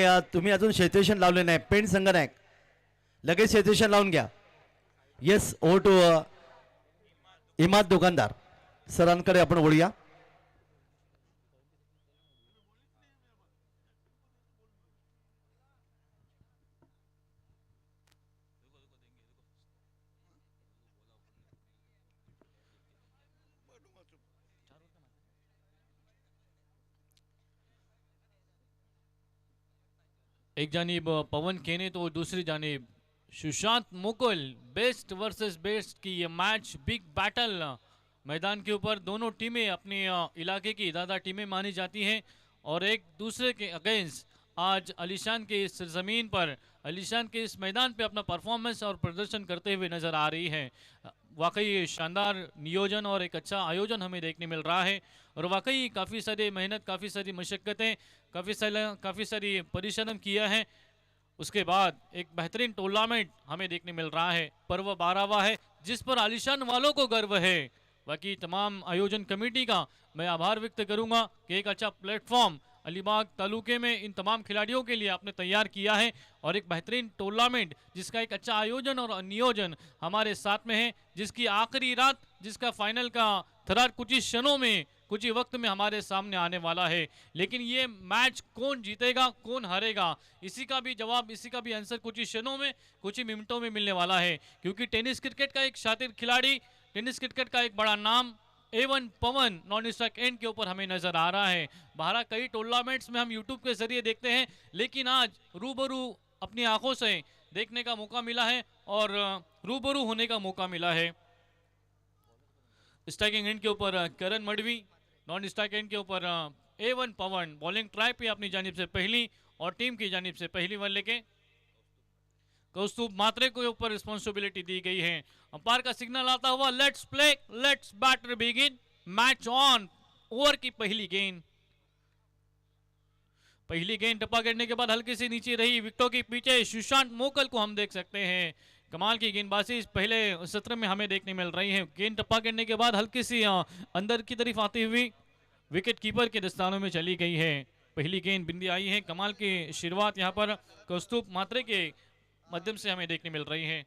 आणि तुम्ही अजून क्षेत्रेशन लावले नाही. पेंट संगनायक लगेच क्षेत्रेशन लावून घ्या. येस, ओव्हर टू इमाद दुकानदार सरांकडे आपण वळूया. एक जानिब पवन केने तो दूसरी जानिब Sushant Mukul. Best versus best की ये मैच, बिग बैटल मैदान के ऊपर. दोनों टीमें अपने इलाके की ज़्यादा टीमें मानी जाती हैं और एक दूसरे के अगेंस्ट आज अलीशान के इस ज़मीन पर, अलीशान के इस मैदान पे अपना परफॉर्मेंस और प्रदर्शन करते हुए नज़र आ रही है. वाकई शानदार नियोजन और एक अच्छा आयोजन हमें देखने मिल रहा है और वाकई काफ़ी सारी मेहनत, काफ़ी सारी मशक्क़तें, काफ़ी सारी परिश्रम किया है. उसके बाद एक बेहतरीन टूर्नामेंट हमें देखने मिल रहा है. पर्व 12वां है जिस पर आलिशान वालों को गर्व है. बाकी तमाम आयोजन कमेटी का मैं आभार व्यक्त करूंगा कि एक अच्छा प्लेटफॉर्म अलीबाग तालुके में इन तमाम खिलाड़ियों के लिए आपने तैयार किया है और एक बेहतरीन टूर्नामेंट जिसका एक अच्छा आयोजन और नियोजन हमारे साथ में है, जिसकी आखिरी रात, जिसका फाइनल का थरार कुछ ही क्षणों में, कुछ ही वक्त में हमारे सामने आने वाला है. लेकिन ये मैच कौन जीतेगा, कौन हारेगा, इसी का भी जवाब, इसी का भी आंसर कुछ ही क्षणों में, कुछ ही मिनटों में मिलने वाला है. क्योंकि टेनिस क्रिकेट का एक शातिर खिलाड़ी, टेनिस क्रिकेट का एक बड़ा नाम A1 Pawan non strike and के ऊपर हमें नजर आ रहा है. बाहर कई टूर्नामेंट्स में हम यूट्यूब के जरिए देखते हैं, लेकिन आज रूबरू अपनी आंखों से देखने का मौका मिला है और रूबरू होने का मौका मिला है. स्ट्राइकिंग एंड के ऊपर करण मडवी, नॉन स्ट्राइक एंड के ऊपर A1 पवन. बॉलिंग ट्राई पे अपनी जानिब से पहली और टीम की जानिब से पहली बल्ले के कौस्तुभ मात्रे को ऊपर रिस्पॉन्सिबिलिटी दी गई है. अंपायर का सिग्नल आता हुआ let's play, let's better begin, match on. Over की पहली गेंद, पहली गेंद टप्पा गिरने के बाद हल्की सी नीचे रही. विकेटों के पीछे सुशांत मोकल को हम देख सकते हैं. कमाल की गेंदबाजी पहले सत्र में हमें देखने मिल रही है. गेंद टप्पा गिरने के बाद हल्की सी अंदर की तरफ आती हुई विकेट कीपर के दस्तानों में चली गई है. पहली गेंद बिंदी आई है. कमाल की शुरुआत यहाँ पर कौस्तुभ मात्रे के माध्यम से हमें देखने मिल रही है.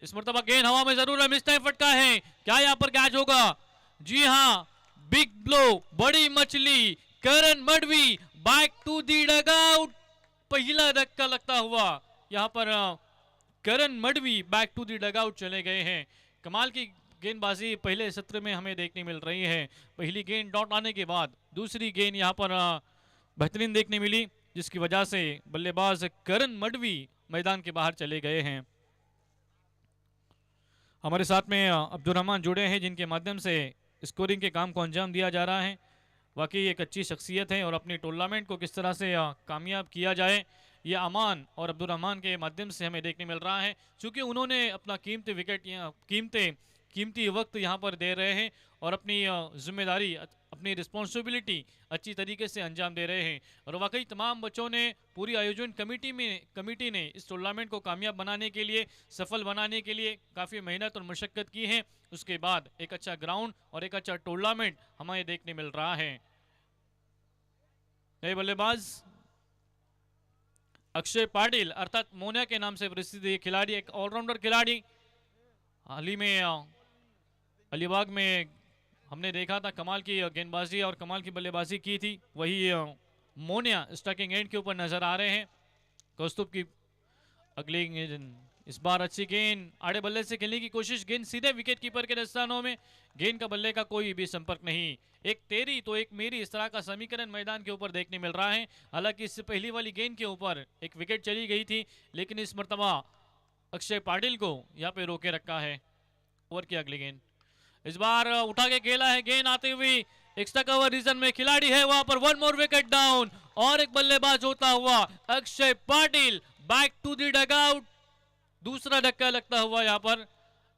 इस मरतबा गेंद हवा में जरूर है, मिस टाइम फटका है. क्या यहाँ पर कैच होगा? जी हाँ, बिग ब्लो, बड़ी मछली. Karan Madvi back to the dugout. पहला धक्का लगता हुआ यहाँ पर Karan Madvi back to the dugout चले गए हैं. कमाल की गेंदबाजी पहले सत्र में हमें देखने मिल रही है. पहली गेंद डॉट आने के बाद दूसरी गेंद यहाँ पर बेहतरीन देखने मिली, जिसकी वजह से बल्लेबाज करण मडवी मैदान के बाहर चले गए हैं. हमारे साथ में अब्दुल रहमान जुड़े हैं, जिनके माध्यम से स्कोरिंग के काम को अंजाम दिया जा रहा है. वाकई एक अच्छी शख्सियत है और अपनी टूर्नामेंट को किस तरह से कामयाब किया जाए, ये अमान और अब्दुल रहमान के माध्यम से हमें देखने मिल रहा है. चूँकि उन्होंने अपना कीमती विकेट, कीमती वक्त यहाँ पर दे रहे हैं और अपनी जिम्मेदारी, अपनी रिस्पॉन्सिबिलिटी अच्छी तरीके से अंजाम दे रहे हैं. और वाकई तमाम बच्चों ने, पूरी आयोजन कमेटी ने इस टूर्नामेंट को कामयाब बनाने के लिए, सफल बनाने के लिए काफ़ी मेहनत और मशक्क़त की है. उसके बाद एक अच्छा ग्राउंड और एक अच्छा टूर्नामेंट हमें देखने मिल रहा है. नए बल्लेबाज अक्षय पाटिल अर्थात मोनिया के नाम से प्रसिद्ध खिलाड़ी, एक ऑलराउंडर खिलाड़ी. हाल ही में अलीबाग में हमने देखा था, कमाल की गेंदबाजी और कमाल की बल्लेबाजी की थी. वही मोनिया स्ट्राइकिंग एंड के ऊपर नजर आ रहे हैं. कौस्तुभ की अगली गेंद, इस बार अच्छी गेंद आड़े बल्ले से खेलने की कोशिश. गेंद सीधे विकेट कीपर के दस्तानों में. गेंद का बल्ले का कोई भी संपर्क नहीं. एक तेरी तो एक मेरी, इस तरह का समीकरण मैदान के ऊपर देखने मिल रहा है. हालांकि इससे पहली वाली गेंद के ऊपर एक विकेट चली गई थी, लेकिन इस मरतबा अक्षय पाटिल को यहाँ पे रोके रखा है. ओवर की अगली गेंद इस बार उठा के खेला है. गेंद आती हुई एक्स्ट्रा कवर रीजन में खिलाड़ी है वहां पर. वन मोर विकेट डाउन और एक बल्लेबाज होता हुआ Akshay Patil back to the dugout. दूसरा धक्का लगता हुआ यहाँ पर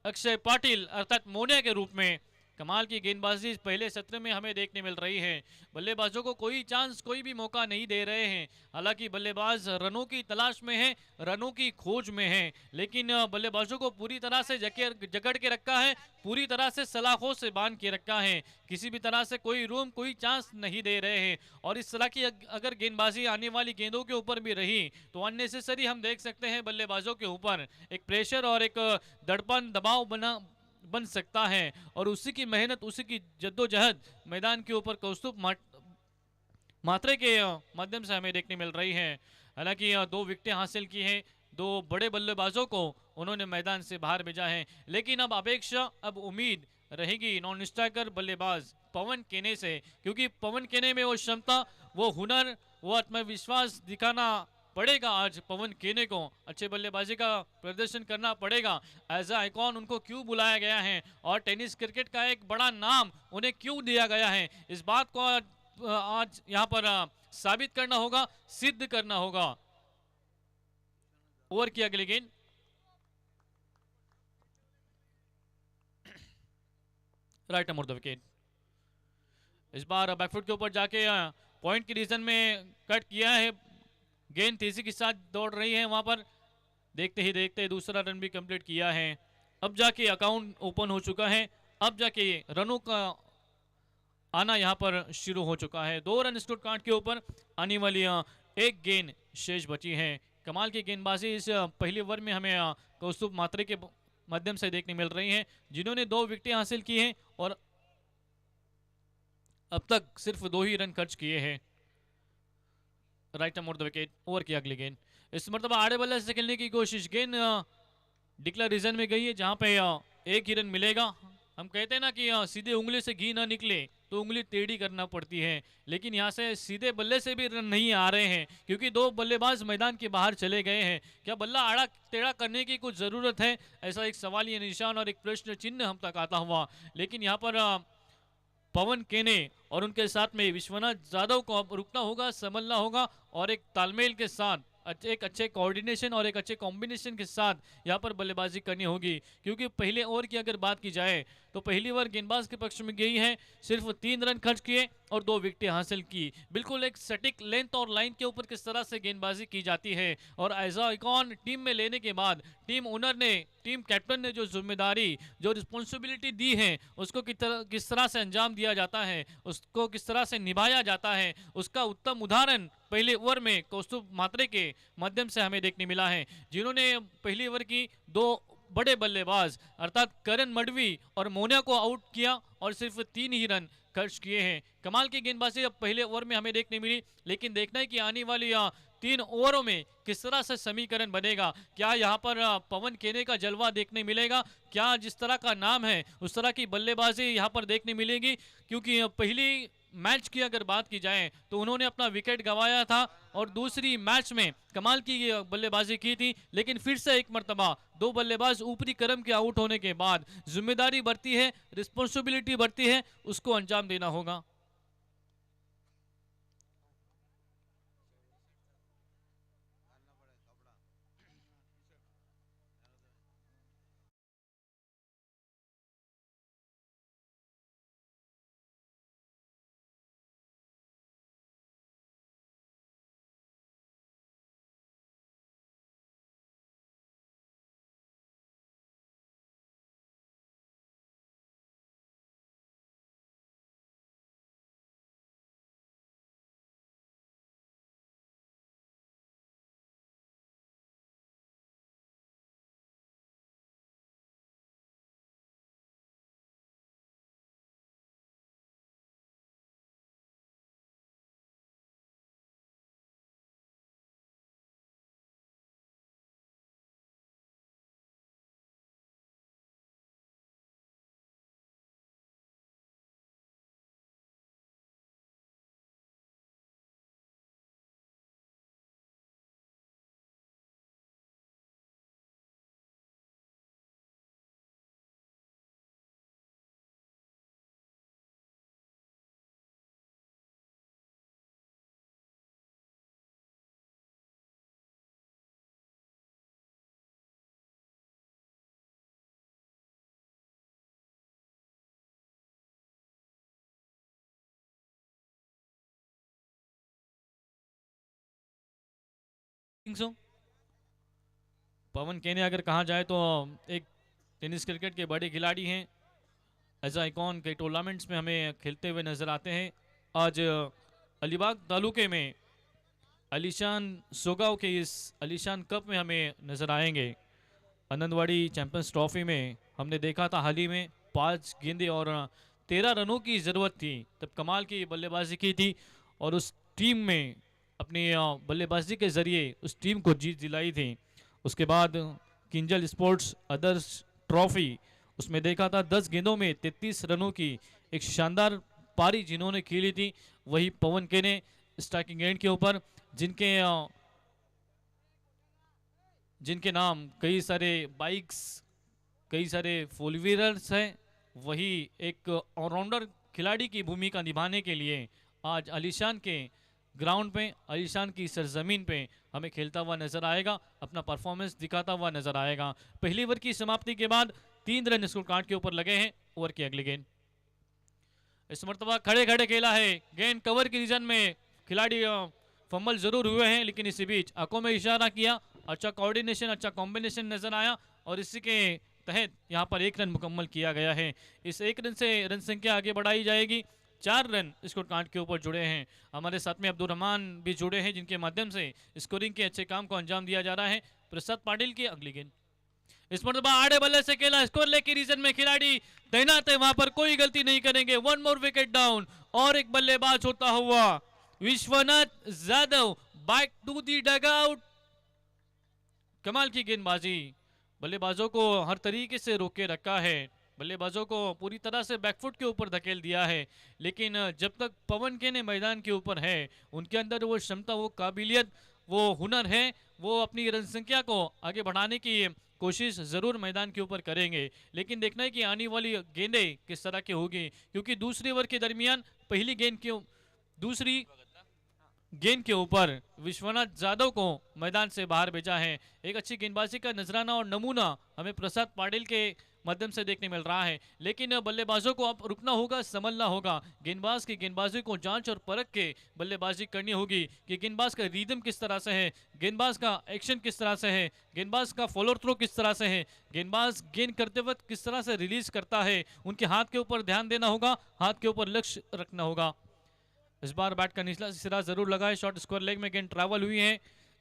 अक्षय पाटिल अर्थात मोनिया के रूप में कमाल की गेंदबाजी इस पहले सत्र में हमें देखने मिल रही है। बल्लेबाजों को कोई चांस, कोई भी मौका नहीं दे रहे हैं। हालांकि बल्लेबाज रनों की तलाश में है, रनों की खोज में है, लेकिन बल्लेबाजों को पूरी तरह से जकड़ के रखा है, पूरी तरह से सलाखों से बांध के रखा है। किसी भी तरह से कोई रूम, कोई चांस नहीं दे रहे हैं। और इस तरह की अगर गेंदबाजी आने वाली गेंदों के ऊपर भी रही तो अननेसेसरी हम देख सकते हैं बल्लेबाजों के ऊपर एक प्रेशर और एक दड़पन, दबाव बन सकता है। और उसी की मेहनत, उसी की जद्दोजहद मैदान के ऊपर कौस्तुभ मात्रे के माध्यम से हमें देखने मिल रही है। हालांकि 2 विकेटें हासिल की हैं, 2 बड़े बल्लेबाजों को उन्होंने मैदान से बाहर भेजा है। लेकिन अब अपेक्षा, अब उम्मीद रहेगी नॉन स्ट्राइकर बल्लेबाज पवन केने से, क्योंकि पवन केने में वो क्षमता, वो हुनर, वो आत्मविश्वास दिखाना पड़ेगा। आज पवन केने को अच्छे बल्लेबाजी का प्रदर्शन करना पड़ेगा। एज अ आइकॉन उनको क्यों बुलाया गया है और टेनिस क्रिकेट का एक बड़ा नाम उन्हें क्यों दिया गया है, इस बात को आज यहाँ पर साबित करना होगा, सिद्ध करना होगा। ओवर की अगली गेंद, राइट अमोर द विकेट। इस बार बैकफुट के ऊपर जाके पॉइंट की रीजन में कट किया है। गेंद तेजी के साथ दौड़ रही है वहां पर, देखते ही देखते दूसरा रन भी कंप्लीट किया है। अब जाके अकाउंट ओपन हो चुका है, अब जाके रनों का आना यहाँ पर शुरू हो चुका है। 2 रन स्कोर कार्ड के ऊपर आने वाली एक गेंद शेष बची है। कमाल की गेंदबाजी इस पहले ओवर में हमें कौस्तुभ मात्रे के माध्यम से देखने मिल रही है, जिन्होंने 2 विकेटें हासिल की हैं और अब तक सिर्फ 2 ही रन खर्च किए हैं। Right अमोर the wicket. ओवर की अगली गेंद, इस मरतबा आड़े बल्ले से खेलने की कोशिश, गेंद डिक्लेयर रीजन में गई है जहां पे एक ही रन मिलेगा। हम कहते हैं ना कि सीधे उंगली से घी ना निकले तो उंगली टेढ़ी करना पड़ती है, लेकिन यहाँ से सीधे बल्ले से भी रन नहीं आ रहे हैं क्योंकि 2 बल्लेबाज मैदान के बाहर चले गए हैं। क्या बल्ला आड़ा टेढ़ा करने की कुछ ज़रूरत है, ऐसा एक सवालिया निशान और एक प्रश्न चिन्ह हम तक आता हुआ। लेकिन यहाँ पर पवन केने और उनके साथ में विश्वनाथ जाधव को अब रुकना होगा, संभलना होगा और एक तालमेल के साथ एक अच्छे कोऑर्डिनेशन और एक अच्छे कॉम्बिनेशन के साथ यहाँ पर बल्लेबाजी करनी होगी। क्योंकि पहले ओवर की अगर बात की जाए तो पहली ओवर गेंदबाज के पक्ष में गई है, सिर्फ 3 रन खर्च किए और 2 विकेटें हासिल की। बिल्कुल एक सटीक लेंथ और लाइन के ऊपर किस तरह से गेंदबाजी की जाती है और एज आइकॉन टीम में लेने के बाद टीम ओनर ने, टीम कैप्टन ने जो जिम्मेदारी, जो रिस्पॉन्सिबिलिटी दी है उसको किस तरह से अंजाम दिया जाता है, उसको किस तरह से निभाया जाता है, उसका उत्तम उदाहरण पहले ओवर में कौस्तुभ मात्रे के माध्यम से हमें देखने मिला है, जिन्होंने पहली ओवर की 2 बड़े बल्लेबाज अर्थात करण मडवी और मोनिया को आउट किया और सिर्फ 3 ही रन खर्च किए हैं। कमाल की गेंदबाजी अब पहले ओवर में हमें देखने मिली, लेकिन देखना है कि आने वाली 3 ओवरों में किस तरह से समीकरण बनेगा। क्या यहाँ पर पवन केने का जलवा देखने मिलेगा, क्या जिस तरह का नाम है उस तरह की बल्लेबाजी यहाँ पर देखने मिलेगी। क्योंकि पहली मैच की अगर बात की जाए तो उन्होंने अपना विकेट गंवाया था और दूसरी मैच में कमाल की बल्लेबाजी की थी, लेकिन फिर से एक मर्तबा 2 बल्लेबाज ऊपरी क्रम के आउट होने के बाद जिम्मेदारी बढ़ती है, रिस्पॉन्सिबिलिटी बढ़ती है, उसको अंजाम देना होगा। Think so. पवन केने अगर कहा जाए तो एक टेनिस क्रिकेट के बड़े खिलाड़ी हैं, एज आइकॉन के टूर्नामेंट्स में हमें खेलते हुए नजर आते हैं। आज अलीबाग तालुके में अलीशान सोगाव के इस अलीशान कप में हमें नजर आएंगे। आनंदवाड़ी चैंपियंस ट्रॉफी में हमने देखा था हाल ही में 5 गेंदे और 13 रनों की ज़रूरत थी, तब कमाल की बल्लेबाजी की थी और उस टीम में अपनी बल्लेबाजी के ज़रिए उस टीम को जीत दिलाई थी। उसके बाद किंजल स्पोर्ट्स अदर्स ट्रॉफी, उसमें देखा था 10 गेंदों में 33 रनों की एक शानदार पारी जिन्होंने खेली थी, वही पवन केने स्ट्राइकिंग एंड के ऊपर, जिनके नाम कई सारे बाइक्स, कई सारे फोर व्हीलर्स हैं, वही एक ऑलराउंडर खिलाड़ी की भूमिका निभाने के लिए आज आलीशान के ग्राउंड पे, आलीशान की सरजमीन पे हमें खेलता हुआ नजर आएगा, अपना परफॉर्मेंस दिखाता हुआ नजर आएगा। पहली ओवर की समाप्ति के बाद 3 रन स्कोर कार्ड के ऊपर लगे हैं। ओवर की अगली गेंद इस मरतबा खड़े खड़े खेला है, गेंद कवर की रीजन में खिलाड़ी फंबल जरूर हुए हैं, लेकिन इसी बीच आंखों में इशारा किया, अच्छा कोऑर्डिनेशन, अच्छा कॉम्बिनेशन नजर आया और इसी के तहत यहाँ पर 1 रन मुकम्मल किया गया है। इस 1 रन से रन संख्या आगे बढ़ाई जाएगी। 4 रन स्कोर कार्ड के ऊपर जुड़े हैं। हमारे साथ में अब्दुल रहमान भी जुड़े हैं, जिनके माध्यम से स्कोरिंग के अच्छे काम को अंजाम दिया जा रहा है। प्रसाद पाटिल की अगली गेंद इस मरतबा आड़े बल्ले से खेला, स्कोर ले की रीजन में खिलाड़ी तैनात है, वहां पर कोई गलती नहीं करेंगे। 1 मोर विकेट डाउन और एक बल्लेबाज होता हुआ Vishwanath Jadhav back to the dugout. कमाल की गेंदबाजी, बल्लेबाजों को हर तरीके से रोक के रखा है, बल्लेबाजों को पूरी तरह से बैकफुट के ऊपर धकेल दिया है, लेकिन जब तक पवन केने मैदान के ऊपर है, उनके अंदर वो क्षमता, वो काबिलियत, वो हुनर है, वो अपनी रन संख्या को आगे बढ़ाने की कोशिश जरूर मैदान के ऊपर करेंगे। लेकिन देखना है कि आने वाली गेंदें किस तरह की होगी, क्योंकि दूसरी ओवर के दरमियान पहली गेंद के दूसरी गेंद के ऊपर विश्वनाथ जाधव को मैदान से बाहर भेजा है। एक अच्छी गेंदबाजी का नजराना और नमूना हमें प्रसाद पाटिल के माध्यम से देखने मिल रहा है, लेकिन बल्लेबाजों को अब रुकना होगा, संभलना होगा। गेंदबाज की गेंदबाजी को जांच और परख के बल्लेबाजी करनी होगी कि गेंदबाज का रिदम किस तरह से है, गेंदबाज का एक्शन किस तरह से है, गेंदबाज का फॉलो थ्रो किस तरह से है, गेंदबाज गेंद करते वक्त किस तरह से रिलीज करता है। उनके हाथ के ऊपर ध्यान देना होगा, हाथ के ऊपर लक्ष्य रखना होगा। इस बार बैट का निचला सिरा जरूर लगा है, शॉर्ट स्क्वायर लेग में गेंद ट्रैवल हुई है,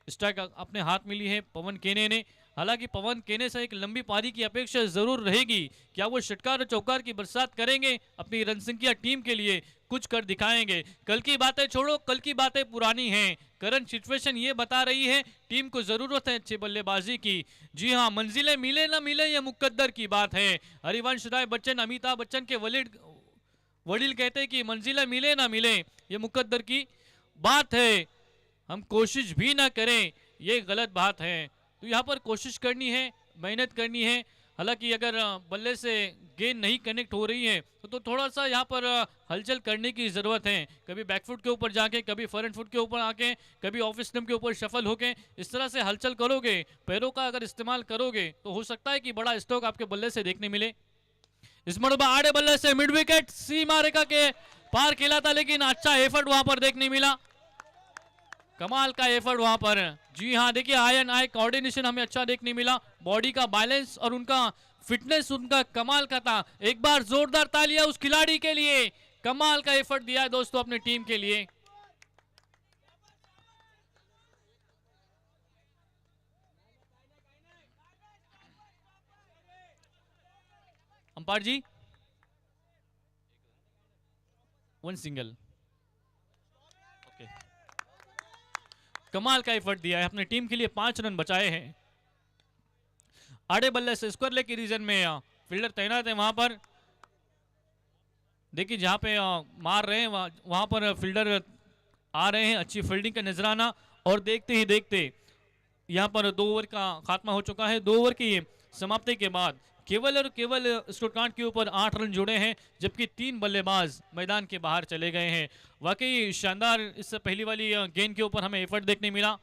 स्ट्राइक अपने हाथ मिली है पवन केने ने। हालांकि पवन केने से एक लंबी पारी की अपेक्षा जरूर रहेगी। क्या वो षटकार और चौकार की बरसात करेंगे, अपनी रन संख्या टीम के लिए कुछ कर दिखाएंगे? कल की बातें छोड़ो, कल की बातें पुरानी हैं। करंट सिचुएशन ये बता रही है टीम को जरूरत है अच्छी बल्लेबाजी की। जी हाँ, मंजिलें मिले ना मिले ये मुकद्दर की बात है। हरिवंश राय बच्चन, अमिताभ बच्चन के वडील कहते हैं कि मंजिलें मिले ना मिले ये मुकद्दर की बात है, हम कोशिश भी ना करें ये गलत बात है। तो यहाँ पर कोशिश करनी है, मेहनत करनी है। हालांकि अगर बल्ले से गेंद नहीं कनेक्ट हो रही है तो थोड़ा सा यहाँ पर हलचल करने की ज़रूरत है। कभी बैकफुट के ऊपर जाके, कभी फ्रंट फुट के ऊपर आके, कभी ऑफ स्टंप के ऊपर शफल होके, इस तरह से हलचल करोगे, पैरों का अगर इस्तेमाल करोगे तो हो सकता है कि बड़ा स्ट्रोक आपके बल्ले से देखने मिले। इस मरतबा आड़े बल्ले से मिड विकेट सीमा रेखा के पार खेला था, लेकिन अच्छा एफर्ट वहां पर देखने मिला, कमाल का एफर्ट वहां पर। जी हाँ, देखिए आई एंड आई कोऑर्डिनेशन हमें अच्छा देखने मिला, बॉडी का बैलेंस और उनका फिटनेस उनका कमाल का था। एक बार जोरदार तालियां उस खिलाड़ी के लिए, कमाल का एफर्ट दिया है दोस्तों अपनी टीम के लिए। अंपायर जी, 1 सिंगल। ओके, कमाल का एफर्ट दिया है, अपनी टीम के लिए 5 रन बचाए हैं। आड़े बल्ले से स्क्वायर लेग की रीजन में फील्डर तैनात है वहां पर। देखिए जहां पे मार रहे हैं वहां पर फील्डर आ रहे हैं, अच्छी फील्डिंग का नजराना। और देखते ही देखते यहां पर 2 ओवर का खात्मा हो चुका है। 2 ओवर की समाप्ति के बाद केवल और केवल स्कोरकार्ड के ऊपर 8 रन जुड़े हैं, जबकि 3 बल्लेबाज मैदान के बाहर चले गए हैं। वाकई शानदार इससे पहली वाली गेंद के ऊपर हमें एफर्ट देखने मिला।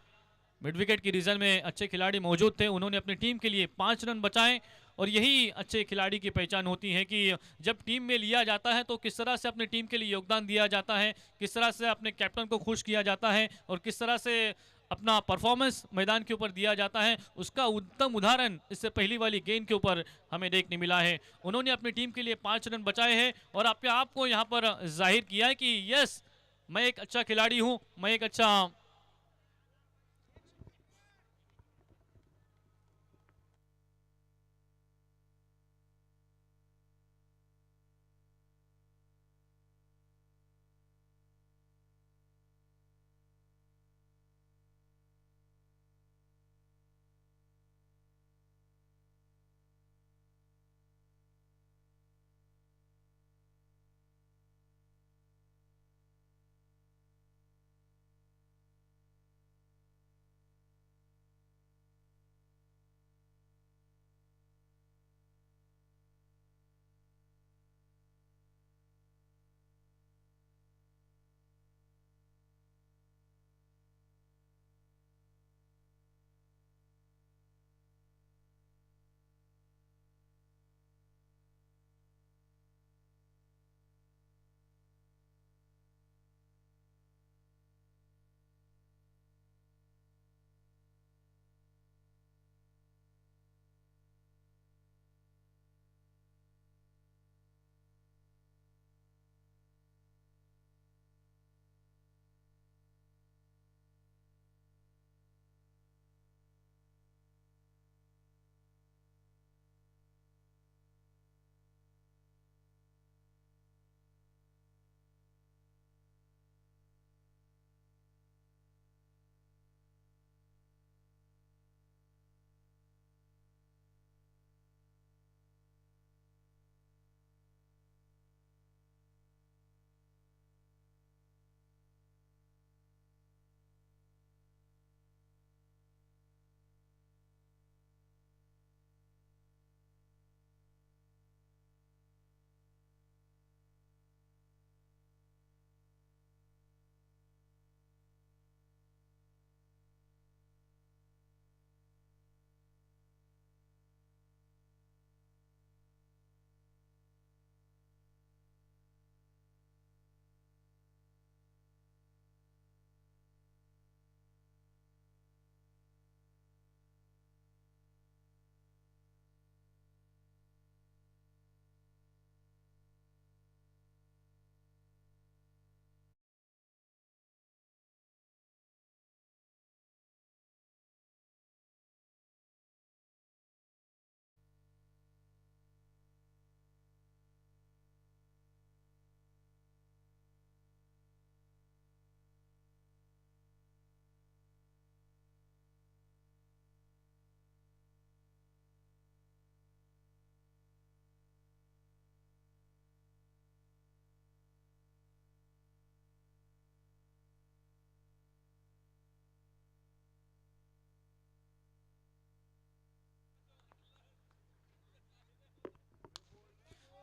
मिड विकेट की रीजन में अच्छे खिलाड़ी मौजूद थे, उन्होंने अपनी टीम के लिए 5 रन बचाए। और यही अच्छे खिलाड़ी की पहचान होती है कि जब टीम में लिया जाता है तो किस तरह से अपनी टीम के लिए योगदान दिया जाता है, किस तरह से अपने कैप्टन को खुश किया जाता है और किस तरह से अपना परफॉर्मेंस मैदान के ऊपर दिया जाता है, उसका उत्तम उदाहरण इससे पहली वाली गेंद के ऊपर हमें देखने मिला है। उन्होंने अपनी टीम के लिए 5 रन बचाए हैं और अपने आप को यहाँ पर जाहिर किया है कि यस, मैं एक अच्छा खिलाड़ी हूँ, मैं एक अच्छा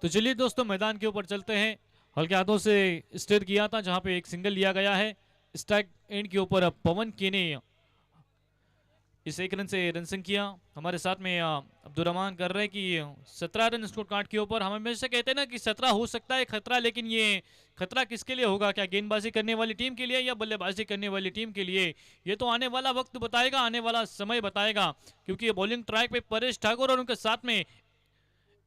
तो चलिए दोस्तों, मैदान के ऊपर चलते हैं। हल्के हाथों से स्टेयर किया था जहां पे एक सिंगल लिया गया है। स्ट्राइक एंड के ऊपर पवन के ने इस एक रन से रनसिंग किया। हमारे साथ में अब्दुल रहमान कर रहे हैं कि 17 रन स्कोर कार्ड के ऊपर। हम हमेशा कहते हैं ना कि 17 हो सकता है खतरा, लेकिन ये खतरा किसके लिए होगा? क्या गेंदबाजी करने वाली टीम के लिए या बल्लेबाजी करने वाली टीम के लिए? ये तो आने वाला वक्त बताएगा, आने वाला समय बताएगा। क्योंकि ये बॉलिंग ट्रैक पे परेश ठाकुर और उनके साथ में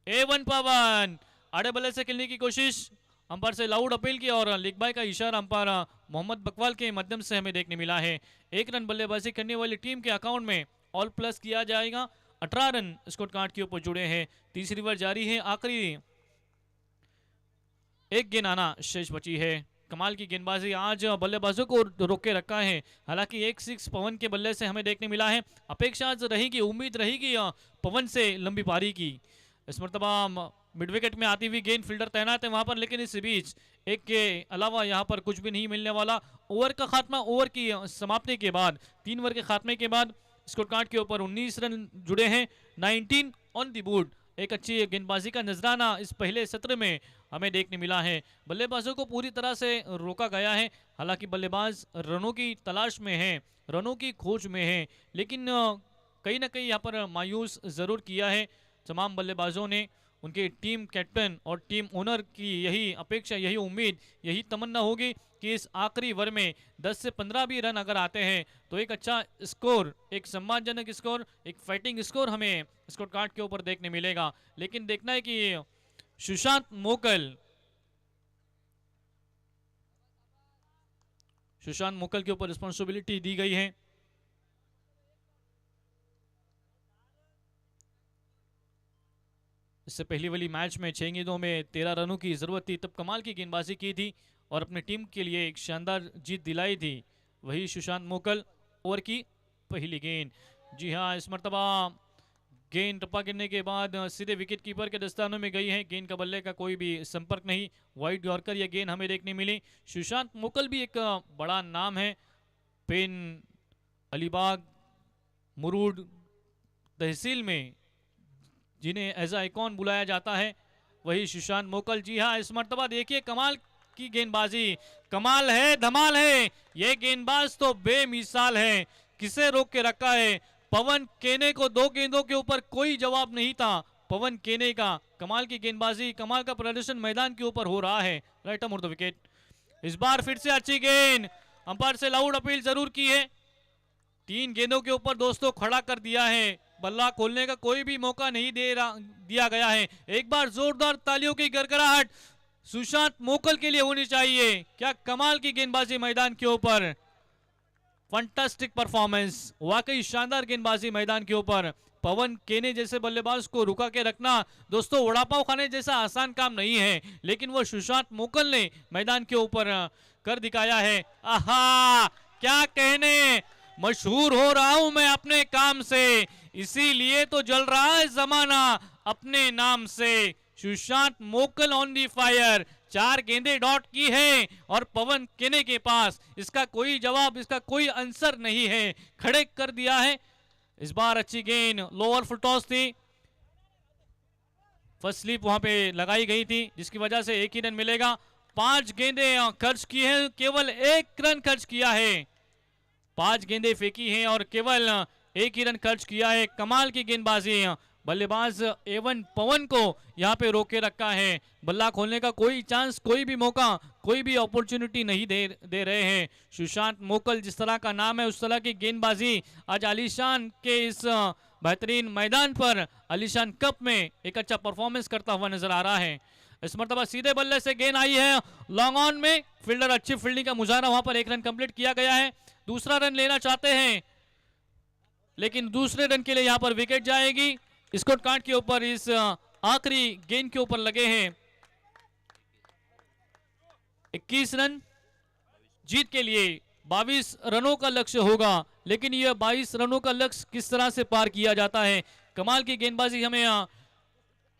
A1 पवन आड़े बल्ले से खेलने की कोशिश, अंपायर से लाउड अपील की और लीग बाय का इशारा अंपायर मोहम्मद बकवाल के माध्यम से हमें देखने मिला है। एक रन बल्लेबाजी करने वाली टीम के अकाउंट में ऑल प्लस किया जाएगा। 18 रन स्कोर कार्ड के ऊपर जुड़े हैं। तीसरी ओवर जारी है, आखिरी एक गेंद आना शेष बची है। कमाल की गेंदबाजी आज बल्लेबाजों को रोक के रखा है। हालांकि एक 6 पवन के बल्ले से हमें देखने मिला है। अपेक्षा आज रहेगी, उम्मीद रहेगी पवन से लंबी पारी की। इस मरतबा मिड विकेट में आती हुई गेंद, फील्डर तैनात है वहां पर, लेकिन इस बीच एक के अलावा यहां पर कुछ भी नहीं मिलने वाला। ओवर का खात्मा, ओवर की समाप्ति के बाद, 3 ओवर के खात्मे के बाद स्कोर कार्ड के ऊपर 19 रन जुड़े हैं। 19 ऑन द बोर्ड। एक अच्छी गेंदबाजी का नजराना इस पहले सत्र में हमें देखने मिला है। बल्लेबाजों को पूरी तरह से रोका गया है। हालांकि बल्लेबाज रनों की तलाश में है, रनों की खोज में है, लेकिन कहीं ना कहीं यहाँ पर मायूस जरूर किया है तमाम बल्लेबाजों ने। उनके टीम कैप्टन और टीम ओनर की यही अपेक्षा, यही उम्मीद, यही तमन्ना होगी कि इस आखिरी ओवर में 10 से 15 भी रन अगर आते हैं तो एक अच्छा स्कोर, एक सम्मानजनक स्कोर, एक फाइटिंग स्कोर हमें स्कोर कार्ड के ऊपर देखने मिलेगा। लेकिन देखना है कि सुशांत मोकल के ऊपर रिस्पॉन्सिबिलिटी दी गई है। इससे पहली वाली मैच में 6 गेंदों में 13 रनों की जरूरत थी, तब कमाल की गेंदबाजी की थी और अपनी टीम के लिए एक शानदार जीत दिलाई थी। वही सुशांत मोकल, ओवर की पहली गेंद। जी हाँ, इस मरतबा गेंद टप्पा गिरने के बाद सीधे विकेट कीपर के दस्तानों में गई है। गेंद का बल्ले का कोई भी संपर्क नहीं, वाइड यॉर्कर यह गेंद हमें देखने मिली। सुशांत मोकल भी एक बड़ा नाम है, पेन अलीबाग मुरूड तहसील में जिन्हें एज आइकॉन बुलाया जाता है, वही सुशांत मोकल। जी हाँ, इस मरतबा देखिए कमाल की गेंदबाजी, कमाल है, धमाल है। ये गेंदबाज तो बेमिसाल है, किसे रोक के रखा है। पवन केने को 2 गेंदों के ऊपर कोई जवाब नहीं था। पवन केने का कमाल की गेंदबाजी, कमाल का प्रदर्शन मैदान के ऊपर हो रहा है। Right arm wicket. इस बार फिर से अच्छी गेंद, अंपायर से लाउड अपील जरूर की है। 3 गेंदों के ऊपर दोस्तों खड़ा कर दिया है, बल्ला खोलने का कोई भी मौका नहीं दिया गया है। एक बार जोरदार तालियों की गड़गड़ाहट सुशांत मोकल के लिए होनी चाहिए। क्या कमाल की गेंदबाजी मैदान के ऊपर, फंटास्टिक परफॉर्मेंस, वाकई शानदार गेंदबाजी मैदान के ऊपर। पवन केने जैसे बल्लेबाज को रुका के रखना दोस्तों वड़ा पाव खाने जैसा आसान काम नहीं है, लेकिन वो सुशांत मोकल ने मैदान के ऊपर कर दिखाया है। आहा, क्या कहने, मशहूर हो रहा हूं मैं अपने काम से, इसीलिए तो जल रहा है जमाना अपने नाम से। सुशांत मोकल ऑन दी फायर, 4 गेंदें डॉट की है और पवन केने के पास इसका कोई जवाब, इसका कोई आंसर नहीं है, खड़े कर दिया है। इस बार अच्छी गेंद, लोअर फुल टॉस थी, फर्स्ट स्लिप वहां पे लगाई गई थी, जिसकी वजह से 1 ही रन मिलेगा। 5 गेंदें खर्च की है, केवल 1 रन खर्च किया है। 5 गेंदें फेंकी हैं और केवल 1 ही रन खर्च किया है। कमाल की गेंदबाजी, बल्लेबाज एवन पवन को यहां पे रोके रखा है। बल्ला खोलने का कोई चांस, कोई भी मौका, कोई भी अपॉर्चुनिटी नहीं दे रहे हैं। सुशांत मोकल जिस तरह का नाम है, उस तरह की गेंदबाजी आज आलीशान के इस बेहतरीन मैदान पर आलीशान कप में एक अच्छा परफॉर्मेंस करता हुआ नजर आ रहा है। इस मरतबा सीधे बल्ले से गेंद आई है लॉन्ग ऑन में, फील्डर अच्छी फील्डिंग का मुजाहरा, वहां पर 1 रन कंप्लीट किया गया है। दूसरा रन लेना चाहते हैं, लेकिन दूसरे रन के लिए यहां पर विकेट जाएगी। स्कोर कार्ड के ऊपर इस आखिरी गेंद के ऊपर लगे हैं 21 रन। जीत के लिए 22 रनों का लक्ष्य होगा, लेकिन यह 22 रनों का लक्ष्य किस तरह से पार किया जाता है। कमाल की गेंदबाजी हमें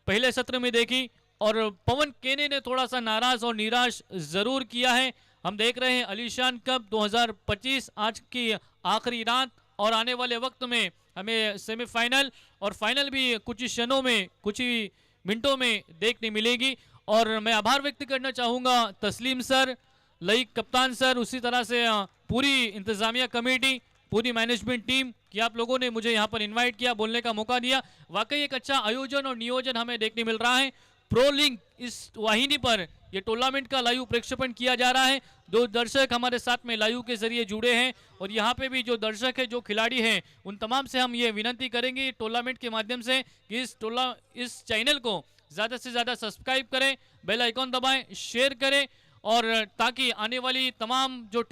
पहले सत्र में देखी और पवन केने ने थोड़ा सा नाराज और निराश जरूर किया है। हम देख रहे हैं आलीशान कप 2025 आज की आखिरी रात और आने वाले वक्त में हमें सेमीफाइनल और फाइनल भी कुछ ही क्षणों में, कुछ ही मिनटों में देखने मिलेगी। और मैं आभार व्यक्त करना चाहूँगा तस्लीम सर, लई कप्तान सर, उसी तरह से पूरी इंतजामिया कमेटी, पूरी मैनेजमेंट टीम कि आप लोगों ने मुझे यहाँ पर इनवाइट किया, बोलने का मौका दिया। वाकई एक अच्छा आयोजन और नियोजन हमें देखने मिल रहा है। प्रो लिंक इस वाहिनी पर ये टूर्नामेंट का लाइव प्रेक्षेपण किया जा रहा है। 2 दर्शक हमारे साथ में लाइव के जरिए जुड़े हैं और यहाँ पे भी जो दर्शक है, जो खिलाड़ी हैं, उन तमाम से हम ये विनती करेंगे टूर्नामेंट के माध्यम से कि इस चैनल को ज़्यादा से ज़्यादा सब्सक्राइब करें, बेल आइकॉन दबाएं, शेयर करें, और ताकि आने वाली तमाम जो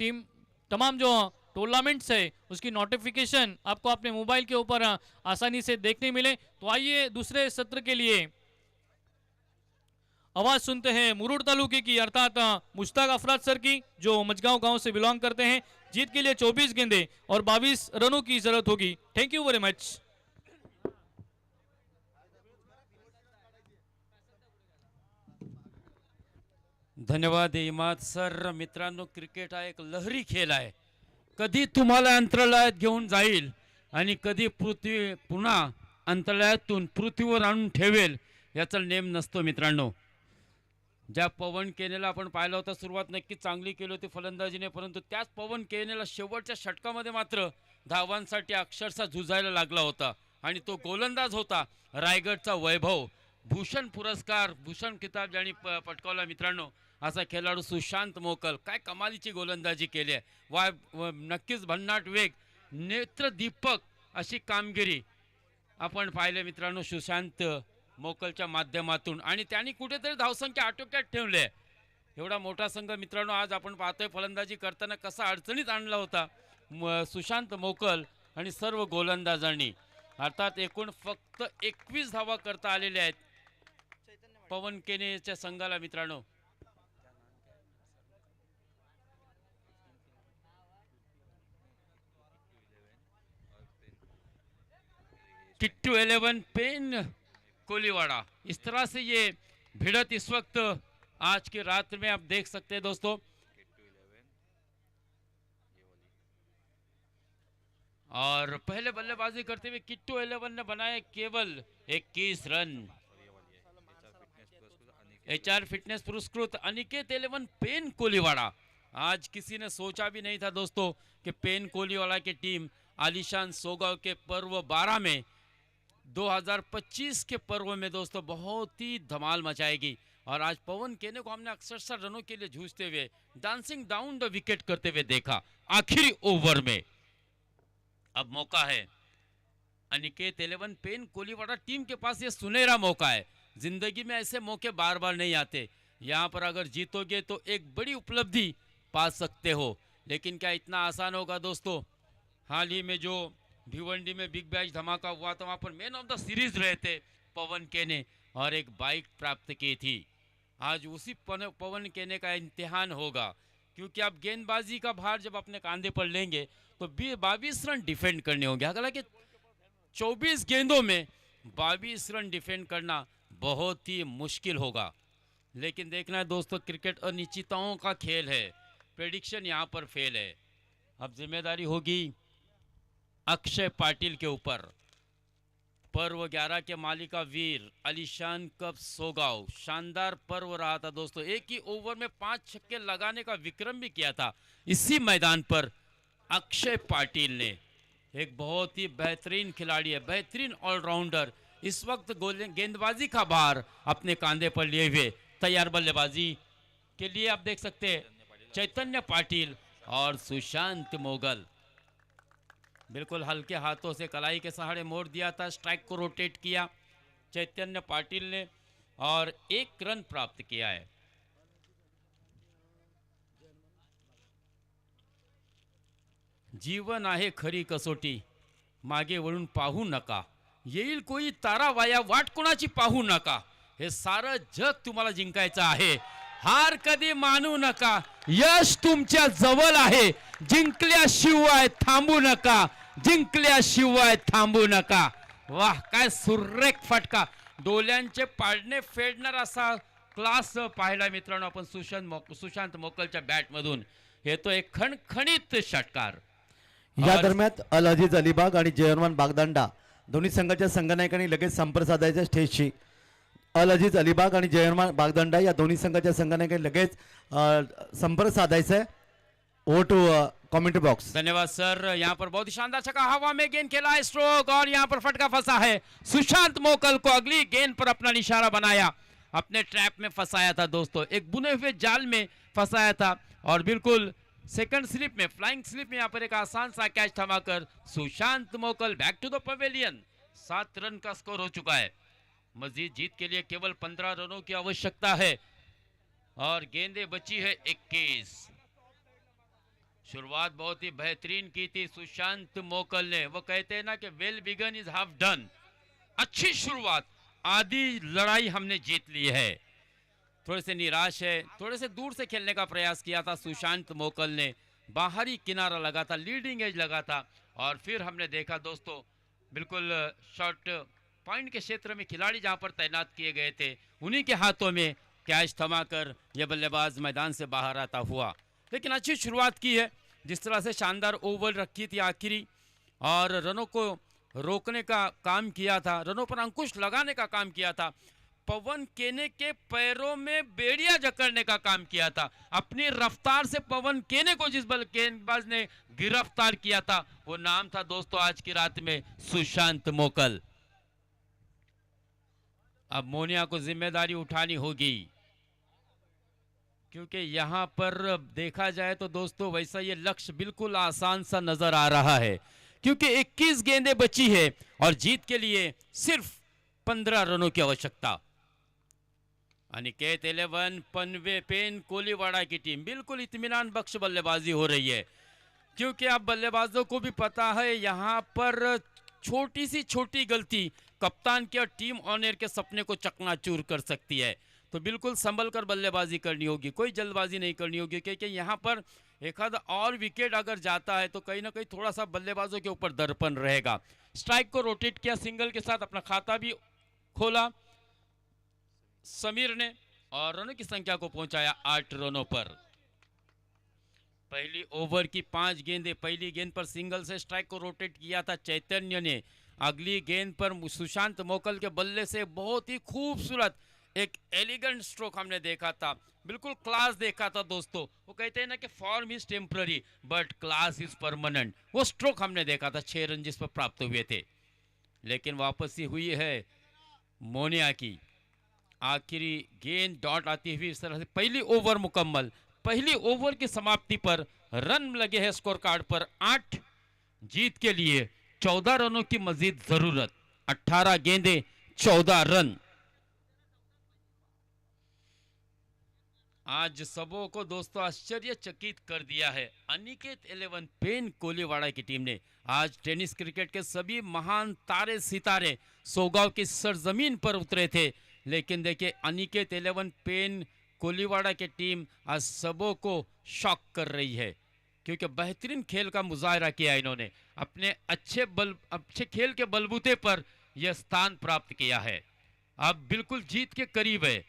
टूर्नामेंट्स है उसकी नोटिफिकेशन आपको अपने मोबाइल के ऊपर आसानी से देखने मिले। तो आइए दूसरे सत्र के लिए आवाज सुनते हैं मुरूड तालुके की, अर्थात मुश्ताक अफराद सर की, जो मजगांव गांव से बिलोंग करते हैं। जीत के लिए 24 गेंदें और 22 रनों की जरूरत होगी। Thank you very much. धन्यवाद इमाद सर। मित्रांनो, क्रिकेट हा एक लहरी खेळ आहे, कधी तुम्हाला अंतराळात घेऊन जाईल आणि कधी पृथ्वी पुन्हा अंतराळातून पृथ्वीवर आणून ठेवेल याचा नेम नसतो मित्रांनो। ज्या पवन केनेला आपण पाहिलं होतं, सुरुवात नक्की चांगली केली होती फलंदाजीने, परंतु त्याच पवन केनेला शेवटच्या षटकामध्ये मात्र धावांसाठी अक्षरशः झुजायला लागला होता आणि तो गोलंदाज होता रायगडचा वैभव। भूषण पुरस्कार, भूषण किताब ज्यांनी पटकावला मित्रांनो, असा खेळाडू सुशांत मोकल, काय कमालीची गोलंदाजी केली आहे. नक्कीच भन्नाट वेग, नेत्रदीपक अशी कामगिरी आपण पाहिले मित्रांनो सुशांत मोकलच्या माध्यमातून. आणि त्यांनी कुठेतरी धावसंख्या आटोक्यात ठेवले. एवढा मोठा संघ मित्रांनो आज आपण पाहतोय फलंदाजी करताना कसा अडचणीत आणला होता सुशांत मोकल आणि सर्व गोलंदाजांनी. अर्थात एकूण फक्त 21 धावा करता आलेल्या आहेत पवन केनेच्या संघाला मित्रांनो. किट्टू 11 पेन कोलीवाड़ा, इस तरह से ये भिड़त इस वक्त आज की रात में आप देख सकते हैं दोस्तों. और पहले बल्लेबाजी करते हुए किट्टू 11 ने बनाए केवल 21 रन. HR फिटनेस पुरस्कृत अनिकेत 11 पेन कोलीवाड़ा. आज किसी ने सोचा भी नहीं था दोस्तों कि पेन कोलीवाड़ा की टीम आलिशान सोगांव के पर्व 12 में 2025 के पर्व में दोस्तों बहुत ही धमाल मचाएगी. और आज पवन केने को हमने अक्सर रनों के लिए जूझते हुए डांसिंग डाउन द विकेट करते हुए देखा आखिरी ओवर में. अब मौका है अनिकेत 11 पेन कोलीवाड़ा टीम के पास, ये सुनहरा मौका है. जिंदगी में ऐसे मौके बार बार नहीं आते. यहाँ पर अगर जीतोगे तो एक बड़ी उपलब्धि पा सकते हो, लेकिन क्या इतना आसान होगा दोस्तों. हाल ही में जो भिवंडी में बिग बैश धमाका हुआ था वहां पर मैन ऑफ द सीरीज रहे थे पवन केने और एक बाइक प्राप्त की थी. आज उसी पवन केने का इम्तिहान होगा, क्योंकि आप गेंदबाजी का भार जब अपने कांधे पर लेंगे तो 22 रन डिफेंड करने होंगे. हालांकि 24 गेंदों में 22 रन डिफेंड करना बहुत ही मुश्किल होगा. लेकिन देखना है दोस्तों, क्रिकेट अनिश्चितताओं का खेल है. प्रेडिक्शन यहाँ पर फेल है. अब जिम्मेदारी होगी अक्षय पाटिल के ऊपर. पर्व 11 के मालिका वीर आलिशान कप सोगांव, शानदार पर्व रहा था दोस्तों. एक ही ओवर में 5 छक्के लगाने का विक्रम भी किया था इसी मैदान पर अक्षय पाटिल ने. एक बहुत ही बेहतरीन खिलाड़ी है, बेहतरीन ऑलराउंडर. इस वक्त गेंदबाजी का भार अपने कांधे पर लिए हुए तैयार बल्लेबाजी के लिए आप देख सकते हैं चैतन्य पाटिल और सुशांत मोगल. बिल्कुल हल्के हाथों से कलाई के सहारे मोड़ दिया था. स्ट्राइक को रोटेट किया चैतन्य पाटिल ने और 1 रन प्राप्त किया है. जीवन आहे खरी कसोटी, मागे वळून पाहू नका. येईल कोई तारा वाया, वाट कोणाची पाहू नका. हे सारं जग तुम्हाला जिंकायचं आहे. हार कधी मानू नका. यश तुमच्या जवळ आहे. जिंकल्याशिवाय थांबू नका. जिंकल्याशिवाय थांबू नका. वाह, काय सुरेख फटका. डोल्यांचे पाडणे फेडणार असा क्लास पाहिला मित्रांनो आपण सुशांत मोकलच्या बॅट मधून. हे तो एक खणखणीत षटकार. या दरम्यान अल अजीज अलिबाग आणि जयरमान बागदंडा दोन्ही संघाच्या संघनायकांनी लगेच संपर्क साधायचा स्टेजशी. अल अजीज अलिबाग आणि जयरमान बागदंडा या दोन्ही संघाच्या संघनायकांनी लगेच संपर्क साधायचा है. Over to commentary box. धन्यवाद सर. यहाँ पर बहुत ही शानदार छक्का, हवा में गेंद खेला है स्ट्रोक और यहाँ पर फटका फंसा है. सुशांत मोकल को अगली गेंद पर अपना निशाना बनाया, अपने ट्रैप में फंसाया था दोस्तों. एक बुने हुए जाल में फंसाया था और बिल्कुल सेकंड स्लिप में, फ्लाइंग स्लिप में यहाँ पर एक आसान सा कैच थमाकर Sushant Mokal back to the pavilion. 7 run का स्कोर हो चुका है. मजीद जीत के लिए केवल 15 रनों की आवश्यकता है और गेंदें बची है 21. शुरुआत बहुत ही बेहतरीन की थी सुशांत मोकल ने. वो कहते हैं ना कि well begun is half done. अच्छी शुरुआत, आधी लड़ाई हमने जीत ली है. थोड़े से निराश है, थोड़े से दूर से खेलने का प्रयास किया था सुशांत मोकल ने. बाहरी किनारा लगा था, लीडिंग एज लगा था और फिर हमने देखा दोस्तों बिल्कुल शॉर्ट पॉइंट के क्षेत्र में खिलाड़ी जहां पर तैनात किए गए थे उन्हीं के हाथों में कैच थमाकर यह बल्लेबाज मैदान से बाहर आता हुआ. लेकिन अच्छी शुरुआत की है, जिस तरह से शानदार ओवर रखी थी आखिरी और रनों को रोकने का काम किया था, रनों पर अंकुश लगाने का काम किया था. पवन केने के पैरों में बेड़िया जकड़ने का काम किया था. अपनी रफ्तार से पवन केने को जिस गेंदबाज ने गिरफ्तार किया था वो नाम था दोस्तों आज की रात में सुशांत मोकल. अब मोनिया को जिम्मेदारी उठानी होगी. क्योंकि यहाँ पर देखा जाए तो दोस्तों वैसा ये लक्ष्य बिल्कुल आसान सा नजर आ रहा है, क्योंकि 21 गेंदें बची है और जीत के लिए सिर्फ 15 रनों की आवश्यकता। अनिकेत 11 पनवे पेन कोलीवाड़ा की टीम बिल्कुल इत्मीनान बख्श बल्लेबाजी हो रही है, क्योंकि अब बल्लेबाजों को भी पता है यहाँ पर छोटी सी छोटी गलती कप्तान के और टीम ऑनर के सपने को चकनाचूर कर सकती है। तो बिल्कुल संभल कर बल्लेबाजी करनी होगी, कोई जल्दबाजी नहीं करनी होगी, क्योंकि यहाँ पर एक आध और विकेट अगर जाता है तो कहीं ना कहीं थोड़ा सा बल्लेबाजों के ऊपर दर्पण रहेगा। स्ट्राइक को रोटेट किया, सिंगल के साथ अपना खाता भी खोला समीर ने और रनों की संख्या को पहुंचाया 8 रनों पर। पहली ओवर की 5 गेंदें, पहली गेंद पर सिंगल से स्ट्राइक को रोटेट किया था चैतन्य ने। अगली गेंद पर सुशांत मोकल के बल्ले से बहुत ही खूबसूरत एक एलिगेंट स्ट्रोक हमने देखा था, बिल्कुल क्लास देखा था दोस्तों। वो कहते हैं ना कि form is temporary but class is permanent. वो स्ट्रोक हमने देखा था, 6 रन जिस पर प्राप्त हुए थे, लेकिन वापसी हुई है मोनिया की। आखिरी गेंद डॉट आती हुई इस तरह से पहली ओवर मुकम्मल। पहली ओवर की समाप्ति पर रन लगे हैं स्कोर कार्ड पर 8। जीत के लिए 14 रनों की मजीद जरूरत, 18 गेंदें 14 रन। आज सबों को दोस्तों आश्चर्यचकित कर दिया है। अनिकेत 11 पेन कोलीवाड़ा की टीम ने आज टेनिस क्रिकेट के सभी महान तारे सितारे सोगांव की सरजमीन पर उतरे थे, लेकिन देखिए अनिकेत 11 पेन कोलीवाड़ा की टीम आज सबों को शॉक कर रही है, क्योंकि बेहतरीन खेल का मुजाहरा किया इन्होंने। अपने अच्छे खेल के बलबूते पर यह स्थान प्राप्त किया है। अब बिल्कुल जीत के करीब है।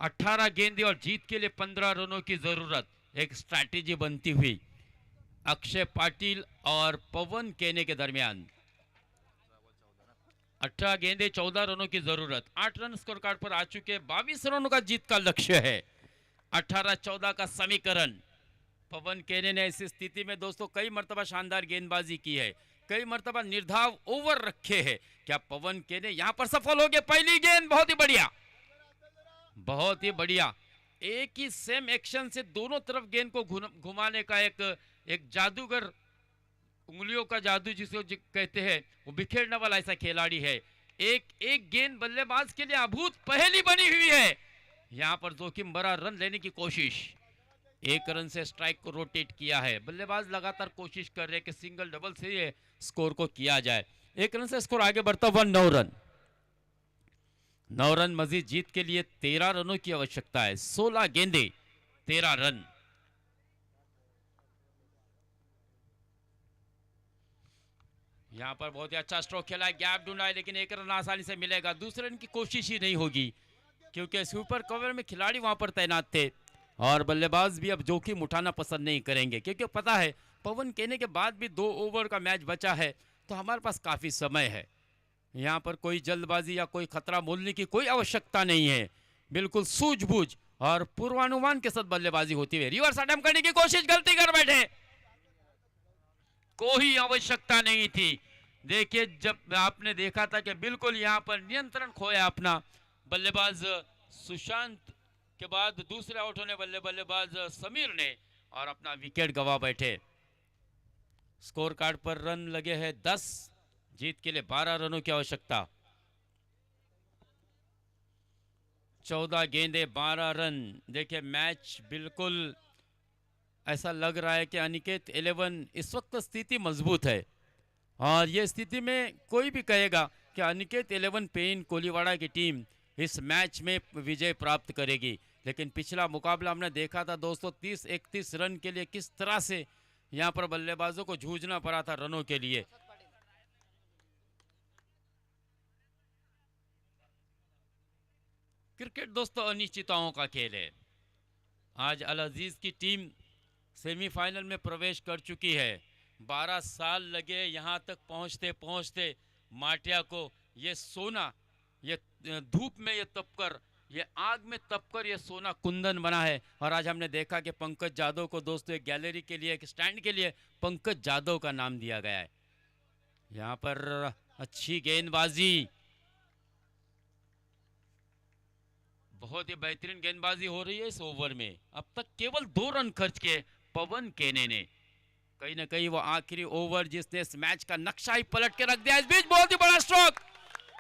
18 गेंदें और जीत के लिए 15 रनों की जरूरत, एक स्ट्रैटेजी बनती हुई अक्षय पाटिल और पवन केने के दरमियान। 18 गेंदें 14 रनों की जरूरत, 8 रन स्कोर कार्ड पर आ चुके। 22 रनों का जीत का लक्ष्य है। 18-14 का समीकरण। पवन केने ने ऐसी स्थिति में दोस्तों कई मर्तबा शानदार गेंदबाजी की है, कई मर्तबा निर्धाव ओवर रखे हैं। क्या पवन केने यहां पर सफल हो गए? पहली गेंद बहुत ही बढ़िया, बहुत ही बढ़िया। एक ही सेम एक्शन से दोनों तरफ गेंद को घुमाने का एक जादूगर, उंगलियों का जादू जिसे कहते हैं, वो बिखेरने वाला ऐसा खिलाड़ी है। एक गेंद बल्लेबाज के लिए अभूत पहेली बनी हुई है। यहां पर जोखिम भरा रन लेने की कोशिश, 1 रन से स्ट्राइक को रोटेट किया है। बल्लेबाज लगातार कोशिश कर रहे हैं कि सिंगल डबल से ये स्कोर को किया जाए। 1 रन से स्कोर आगे बढ़ता हुआ 9 रन। 9 रन मजीद जीत के लिए 13 रनों की आवश्यकता है। 16 गेंदें 13 रन। यहां पर बहुत ही अच्छा स्ट्रोक खेला है, गैप ढूंढा है, लेकिन 1 रन आसानी से मिलेगा। दूसरे रन की कोशिश ही नहीं होगी, क्योंकि सुपर कवर में खिलाड़ी वहां पर तैनात थे और बल्लेबाज भी अब जोखिम उठाना पसंद नहीं करेंगे, क्योंकि पता है पवन केने के बाद भी 2 ओवर का मैच बचा है, तो हमारे पास काफी समय है। यहाँ पर कोई जल्दबाजी या कोई खतरा मोलने की कोई आवश्यकता नहीं है। बिल्कुल सूझबूझ और पूर्वानुमान के साथ बल्लेबाजी होती है। रिवर्स अटेम्प्ट करने की कोशिश, गलती कर बैठे, कोई आवश्यकता नहीं थी। देखिए जब आपने देखा था कि बिल्कुल यहाँ पर नियंत्रण खोया अपना बल्लेबाज सुशांत के बाद दूसरे आउट होने वाले बल्लेबाज समीर ने और अपना विकेट गंवा बैठे। स्कोर कार्ड पर रन लगे हैं 10, जीत के लिए 12 रनों की आवश्यकता। 14 गेंदें 12 रन। देखिए मैच बिल्कुल ऐसा लग रहा है कि अनिकेत 11 इस वक्त स्थिति मजबूत है और ये स्थिति में कोई भी कहेगा कि अनिकेत 11 पेन कोलीवाड़ा की टीम इस मैच में विजय प्राप्त करेगी। लेकिन पिछला मुकाबला हमने देखा था दोस्तों, 30-31 रन के लिए किस तरह से यहाँ पर बल्लेबाजों को जूझना पड़ा था रनों के लिए। क्रिकेट दोस्तों अनिश्चितताओं का खेल है। आज अल अजीज की टीम सेमीफाइनल में प्रवेश कर चुकी है। 12 साल लगे यहाँ तक पहुँचते पहुँचते माटिया को। ये सोना, ये धूप में ये तपकर, ये आग में तपकर ये सोना कुंदन बना है। और आज हमने देखा कि पंकज जादव को दोस्तों एक गैलरी के लिए, एक स्टैंड के लिए पंकज जादव का नाम दिया गया है। यहाँ पर अच्छी गेंदबाजी, बहुत ही बेहतरीन गेंदबाजी हो रही है इस ओवर में। अब तक केवल 2 रन खर्च किए पवन केने ने। कहीं ना कहीं वो आखिरी ओवर जिसने इस मैच का नक्शा ही पलट के रख दिया। इस बीच बहुत ही बड़ा स्ट्रोक,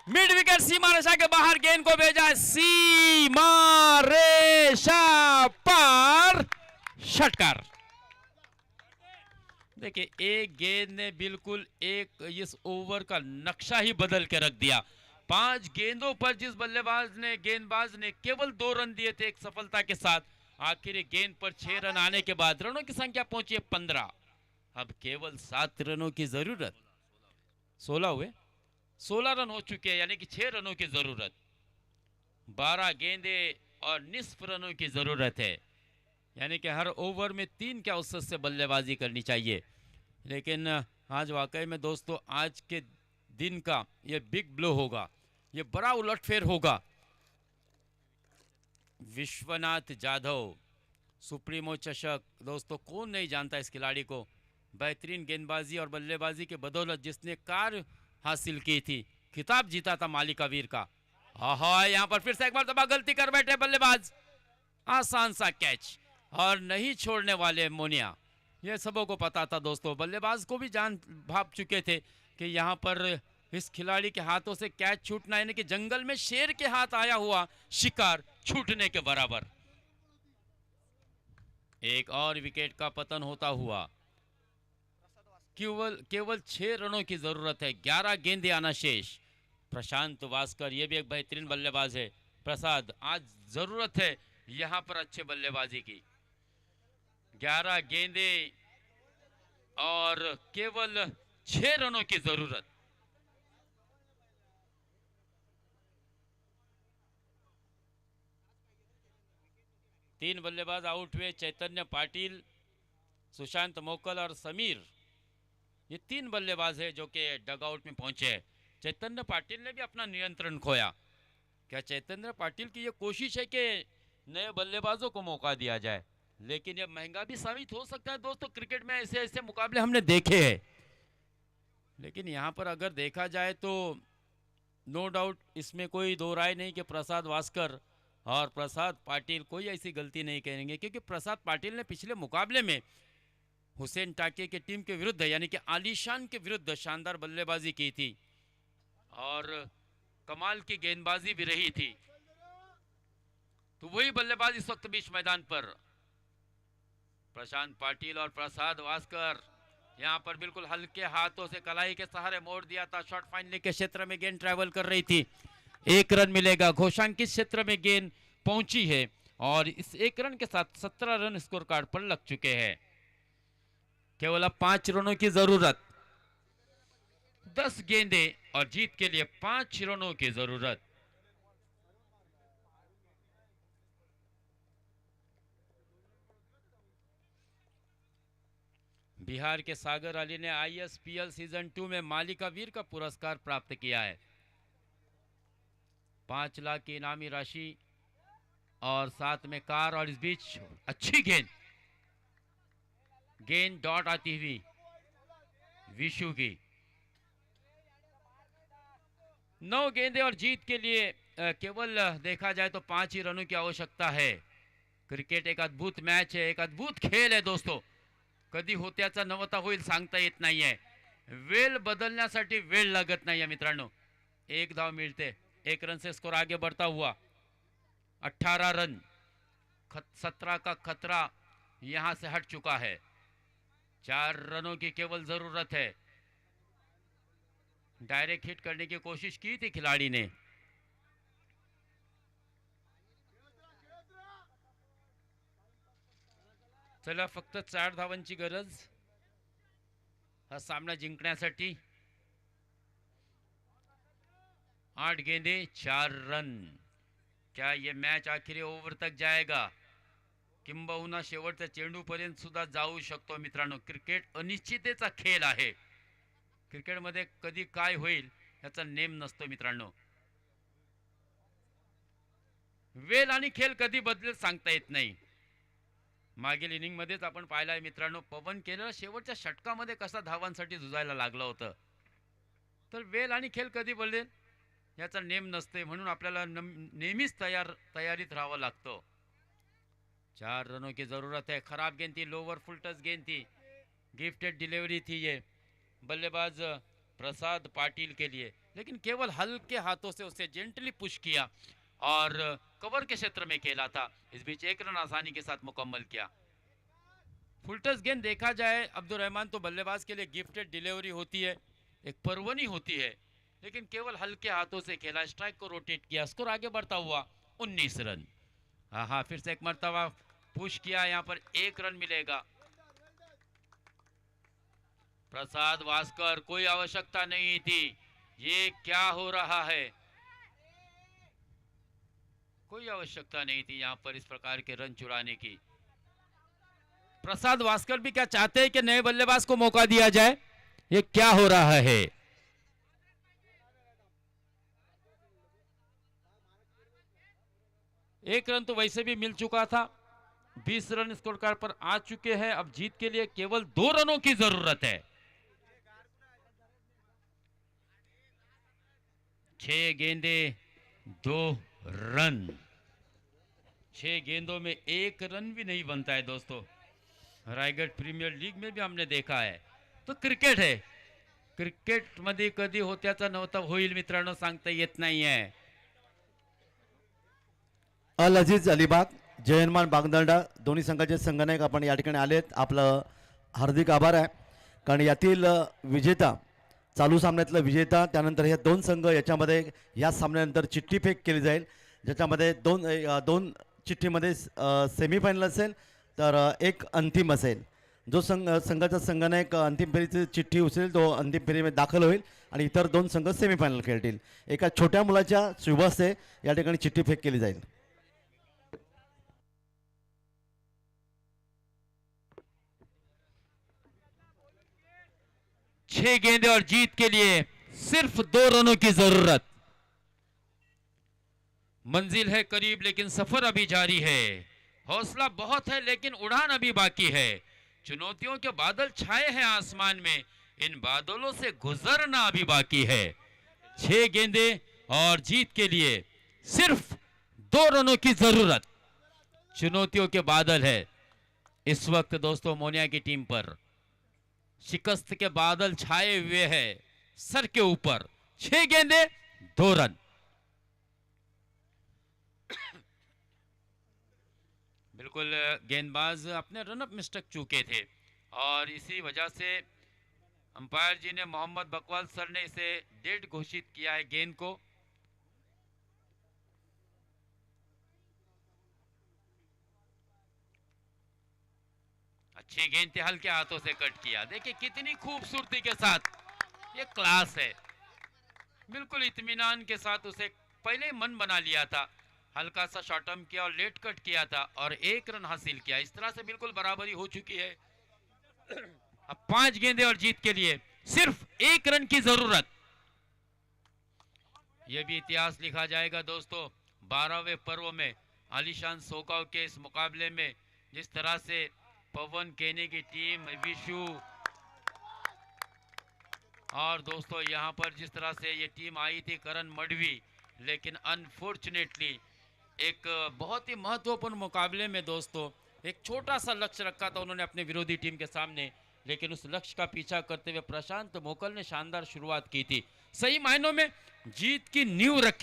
मिड विकेट सीमा रेखा के बाहर गेंद को भेजा, सीमा रेखा पार, षटकार। देखिए एक गेंद ने बिल्कुल एक इस ओवर का नक्शा ही बदल के रख दिया। 5 गेंदों पर जिस गेंदबाज ने केवल 2 रन दिए थे एक सफलता के साथ, आखिरी गेंद पर 6 रन आने के बाद रनों की संख्या पहुंची है 15। अब केवल 7 रनों की जरूरत, 16 हुए, 16 रन हो चुके हैं, यानी कि 6 रनों की जरूरत, 12 गेंदे और निस्फ रनों की जरूरत है, यानी कि हर ओवर में 3 के औसत से बल्लेबाजी करनी चाहिए। लेकिन आज वाकई में दोस्तों आज के दिन का ये बिग ब्लो होगा, ये बड़ा उलटफेर होगा। विश्वनाथ जाधव सुप्रीमो चषक, दोस्तों कौन नहीं जानता इस खिलाड़ी को। बेहतरीन गेंदबाजी और बल्लेबाजी के बदौलत जिसने कार हासिल की थी, खिताब जीता था मालिका वीर का। आहा, यहाँ पर फिर से एक बार दबा गलती कर बैठे बल्लेबाज, आसान सा कैच और नहीं छोड़ने वाले मोनिया। ये सबों को पता था दोस्तों, बल्लेबाज को भी जान भाप चुके थे कि यहाँ पर इस खिलाड़ी के हाथों से कैच छूटना, यानी कि जंगल में शेर के हाथ आया हुआ शिकार छूटने के बराबर। एक और विकेट का पतन होता हुआ, केवल 6 रनों की जरूरत है, 11 गेंदे आना शेष। प्रशांत वास्कर ये भी एक बेहतरीन बल्लेबाज है। प्रसाद, आज जरूरत है यहां पर अच्छे बल्लेबाजी की। 11 गेंदे और केवल 6 रनों की जरूरत। तीन बल्लेबाज आउट हुए, चैतन्य पाटिल, सुशांत मोकल और समीर। ये 3 बल्लेबाज है जो कि डगआउट में पहुंचे हैं। चैतन्य पाटिल ने भी अपना नियंत्रण खोया। क्या चैतन्य पाटिल की ये कोशिश है कि नए बल्लेबाजों को मौका दिया जाए, लेकिन ये महंगा भी साबित हो सकता है दोस्तों। क्रिकेट में ऐसे ऐसे मुकाबले हमने देखे हैं, लेकिन यहाँ पर अगर देखा जाए तो नो डाउट इसमें कोई दो राय नहीं कि प्रसाद वास्कर और प्रसाद पाटिल कोई ऐसी गलती नहीं करेंगे, क्योंकि प्रसाद पाटिल ने पिछले मुकाबले में हुसैन टाके के टीम के विरुद्ध, यानी कि आलीशान के विरुद्ध शानदार बल्लेबाजी की थी और कमाल की गेंदबाजी भी रही थी। तो वही बल्लेबाज इस वक्त बीच मैदान पर प्रशांत पाटिल और प्रसाद वास्कर यहां पर बिल्कुल हल्के हाथों से कलाई के सहारे मोड़ दिया था। शॉर्ट फाइनल के क्षेत्र में गेंद ट्रैवल कर रही थी, 1 रन मिलेगा। घोषांकित क्षेत्र में गेंद पहुंची है और इस 1 रन के साथ 17 रन स्कोर कार्ड पर लग चुके हैं। केवल अब 5 रनों की जरूरत, 10 गेंदे और जीत के लिए 5 रनों की जरूरत। बिहार के सागर अली ने ISPL सीजन 2 में मालिका वीर का पुरस्कार प्राप्त किया है। 5 लाख की इनामी राशि और साथ में कार, और इस बीच अच्छी गेंद डॉट आती हुई विशु की। 9 गेंदे और जीत के लिए केवल देखा जाए तो 5 ही रनों की आवश्यकता है। क्रिकेट एक अद्भुत मैच है, एक अद्भुत खेल है दोस्तों। कधी होत्याचा नवता होईल सांगता येत नाहीये। वेळ बदलण्यासाठी वेळ लागत नाहीये मित्रांनो। 1 धाव मिलते, 1 रन से स्कोर आगे बढ़ता हुआ। 18 रन, 17 का खतरा यहां से हट चुका है। 4 रनों की केवल जरूरत है। डायरेक्ट हिट करने की कोशिश की थी खिलाड़ी ने। चला, फक्त 4 धावांची गरज हा सामना जिंकण्यासाठी। 8 गेंदे 4 रन। क्या ये मैच आखिरी ओव्हर तक जाएगा? किंबहुना शेवटच्या चेंडूपर्यंत सुद्धा जाऊ शकतो मित्रांनो। क्रिकेट अनिश्चिततेचा खेळ आहे। क्रिकेटमध्ये कधी काय होईल याचा नेम नसतो मित्रांनो। वेळ आणि खेळ कधी बदलेल सांगता येत नाही। मागील इनिंग मध्येच आपण पाहिलाय मित्रांनो, पवन केनेला शेवटच्या षटकामध्ये कसा धावांसाठी झुजायला लागलं होतं। तर वेळ आणि खेळ कधी बदलेल याचा नेम नसते, म्हणून आपल्याला नेहमीच तयारीत राहावं लागतं. 4 रनों की जरूरत है. खराब गेंद थी, लोअर फुल टच गेंद थी, गिफ्टेड डिलीवरी थी ये बल्लेबाज प्रसाद पाटिल के लिए, लेकिन केवल हल्के हाथों से उसे जेंटली पुश किया और कवर के क्षेत्र में खेला था. इस बीच 1 रन आसानी के साथ मुकम्मल किया. फुलटस गेंद देखा जाए अब्दुल रहमान तो बल्लेबाज के लिए गिफ्टेड डिलीवरी होती है, एक परवनी होती है, लेकिन केवल हल्के हाथों से खेला, स्ट्राइक को रोटेट किया, स्कोर आगे बढ़ता हुआ 19 रन. हाँ, फिर से एक मर्तबा पुश किया, यहाँ पर 1 रन मिलेगा. प्रसाद वास्कर, कोई आवश्यकता नहीं थी. ये क्या हो रहा है? कोई आवश्यकता नहीं थी यहाँ पर इस प्रकार के रन चुराने की. प्रसाद वास्कर भी क्या चाहते हैं कि नए बल्लेबाज को मौका दिया जाए? ये क्या हो रहा है? एक रन तो वैसे भी मिल चुका था. 20 रन स्कोर कार्ड पर आ चुके हैं. अब जीत के लिए केवल 2 रनों की जरूरत है. 6 गेंदे 2 रन. 6 गेंदों में 1 रन भी नहीं बनता है दोस्तों. रायगढ़ प्रीमियर लीग में भी हमने देखा है. तो क्रिकेट है, क्रिकेट मध्ये कधी होत्याचा नव्हता होईल मित्रांनो, सांगता येत नाहीये. अल अजीज अलिबाग, जयनमान बागदंडा दोन्ही संघाचे संघनायक आपण या ठिकाणी आलेत. आपलं हार्दिक आभार आहे, कारण यातील विजेता, चालू सामन्यातला विजेता, त्यानंतर हे 2 संघ याच्यामध्ये या सामन्यानंतर चिठ्ठी फेक केली जाईल, ज्याच्यामध्ये दोन चिठ्ठीमध्ये सेमीफायनल असेल तर एक अंतिम असेल. जो संघाचा संघनायक अंतिम फेरीची चिठ्ठी उचलेल तो अंतिम फेरीमध्ये दाखल होईल आणि इतर 2 संघ सेमीफायनल खेळतील. एका छोट्या मुलाच्या शुभ हस्ते या ठिकाणी चिठ्ठी फेक केली जाईल. छह गेंदे और जीत के लिए सिर्फ 2 रनों की जरूरत. मंजिल है करीब लेकिन सफर अभी जारी है. हौसला बहुत है लेकिन उड़ान अभी बाकी है. चुनौतियों के बादल छाए हैं आसमान में, इन बादलों से गुजरना अभी बाकी है. 6 गेंदे और जीत के लिए सिर्फ 2 रनों की जरूरत. चुनौतियों के बादल है इस वक्त दोस्तों मोनिया की टीम पर. शिकस्त के बादल छाए हुए हैं सर के ऊपर. 6 गेंदे 2 रन. बिल्कुल गेंदबाज अपने रनअप में स्टक चुके थे और इसी वजह से अंपायर जी ने, मोहम्मद बकवाल सर ने इसे डेड घोषित किया है गेंद को. अच्छी गेंद थी, हल्के हाथों से कट किया. देखिए कितनी खूबसूरती के साथ, ये क्लास है. बिल्कुल इत्मीनान के साथ उसे पहले ही मन बना लिया था. हल्का सा शॉर्ट आर्म किया और लेट कट किया था और 1 रन हासिल किया. इस तरह से बिल्कुल बराबरी हो चुकी है. अब 5 गेंदे और जीत के लिए सिर्फ 1 रन की जरूरत. यह भी इतिहास लिखा जाएगा दोस्तों. 12वें पर्व में आलीशान सोकाव के इस मुकाबले में जिस तरह से पवन केने की टीम, विशु और दोस्तों यहाँ पर जिस तरह से ये टीम आई थी, करण मडवी, लेकिन अनफॉर्चुनेटली एक बहुत ही महत्वपूर्ण मुकाबले में दोस्तों एक छोटा सा लक्ष्य रखा था उन्होंने अपने विरोधी टीम के सामने, लेकिन उस लक्ष्य का पीछा करते हुए प्रशांत मोकल ने शानदार शुरुआत की थी. सही मायनों में जीत की नींव रखी.